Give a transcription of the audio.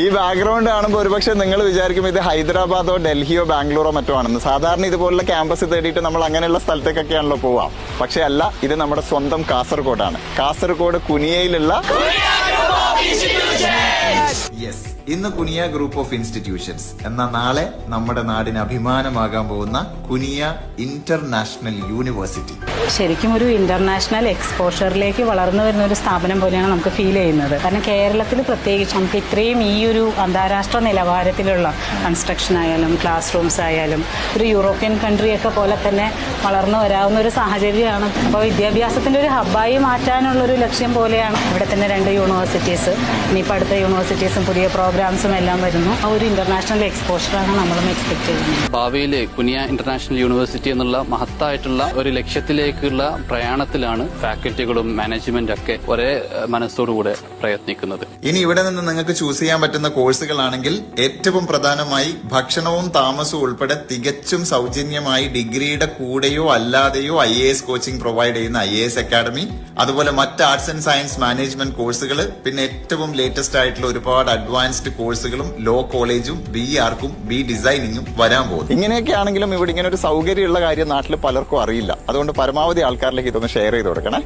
ഈ ബാക്ക്ഗ്രൗണ്ട് കാണുമ്പോൾ ഒരുപക്ഷെ നിങ്ങൾ വിചാരിക്കും ഇത് ഹൈദരാബാദോ ഡൽഹിയോ ബാംഗ്ലൂരോ മറ്റോ ആണെന്ന്. സാധാരണ ഇതുപോലുള്ള ക്യാമ്പസ് തേടിയിട്ട് നമ്മൾ അങ്ങനെയുള്ള സ്ഥലത്തേക്കൊക്കെയാണല്ലോ പോവാം. പക്ഷെ അല്ല, ഇത് നമ്മുടെ സ്വന്തം കാസർഗോഡാണ്. കാസർഗോഡ് കുനിയയിലുള്ള ഇന്ന് കുനിയ ഗ്രൂപ്പ് ഓഫ് ഇൻസ്റ്റിറ്റ്യൂഷൻസ് എന്ന നാളെ നമ്മുടെ നാടിന് അഭിമാനമാകാൻ പോകുന്ന കുനിയ ഇന്റർനാഷണൽ യൂണിവേഴ്സിറ്റി ശരിക്കും ഒരു ഇന്റർനാഷണൽ എക്സ്പോഷറിലേക്ക് വളർന്നു വരുന്ന ഒരു സ്ഥാപനം പോലെയാണ് നമുക്ക് ഫീൽ ചെയ്യുന്നത്. കാരണം കേരളത്തിൽ പ്രത്യേകിച്ച് നമുക്ക് ഇത്രയും ഈ ഒരു അന്താരാഷ്ട്ര നിലവാരത്തിലുള്ള കൺസ്ട്രക്ഷൻ ആയാലും ക്ലാസ് റൂംസ് ആയാലും ഒരു യൂറോപ്യൻ കൺട്രിയൊക്കെ പോലെ തന്നെ വളർന്നു വരാവുന്ന ഒരു സാഹചര്യമാണ്. അപ്പോൾ വിദ്യാഭ്യാസത്തിന്റെ ഒരു ഹബ്ബായി മാറ്റാനുള്ള ഒരു ലക്ഷ്യം പോലെയാണ് ഇവിടെ തന്നെ 2 യൂണിവേഴ്സിറ്റീസ്, ഇനിയിപ്പോൾ അടുത്ത യൂണിവേഴ്സിറ്റീസും പുതിയ പ്രോഗ്രാംസും എല്ലാം വരുന്നു. ആ ഒരു ഇന്റർനാഷണൽ എക്സ്പോഷറാണ് നമ്മളും എക്സ്പെക്ട് ചെയ്യുന്നത്. ഭാവിയിൽ കുനിയ ഇന്റർനാഷണൽ യൂണിവേഴ്സിറ്റി എന്നുള്ള മഹത്തായിട്ടുള്ള ഒരു ലക്ഷ്യത്തിലേക്കുള്ള പ്രയാണത്തിലാണ് ഫാക്കൽറ്റികളും മാനേജ്മെന്റ് ഒക്കെ ഒരേ മനസ്സോടുകൂടെ പ്രയത്നിക്കുന്നത്. ഇനി ഇവിടെ നിന്ന് നിങ്ങൾക്ക് ചൂസ് ചെയ്യാൻ പറ്റുന്ന കോഴ്സുകളാണെങ്കിൽ ഏറ്റവും പ്രധാനമായി ഭക്ഷണവും താമസവും ഉൾപ്പെടെ തികച്ചും സൗജന്യമായി ഡിഗ്രിയുടെ കൂടെയോ അല്ലാതെയോ IAS കോച്ചിങ് പ്രൊവൈഡ് ചെയ്യുന്ന IAS അക്കാഡമി, അതുപോലെ മറ്റ് ആർട്സ് ആൻഡ് സയൻസ് മാനേജ്മെന്റ് കോഴ്സുകൾ, പിന്നെ ഏറ്റവും ലേറ്റസ്റ്റ് ആയിട്ടുള്ള ഒരുപാട് അഡ്വാൻസ്ഡ് കോഴ്സുകളും ലോ കോളേജും BE ആർക്കും BE ഡിസൈനിങ്ങും വരാൻ പോകുന്നു. ഇങ്ങനെയൊക്കെ ആണെങ്കിലും ഇവിടെ ഇങ്ങനെ ഒരു സൗകര്യമുള്ള കാര്യം നാട്ടിൽ പലർക്കും അറിയില്ല. അതുകൊണ്ട് പരമാവധി ആൾക്കാരിലേക്ക് ഇതൊന്ന് ഷെയർ ചെയ്ത് കൊടുക്കണേ.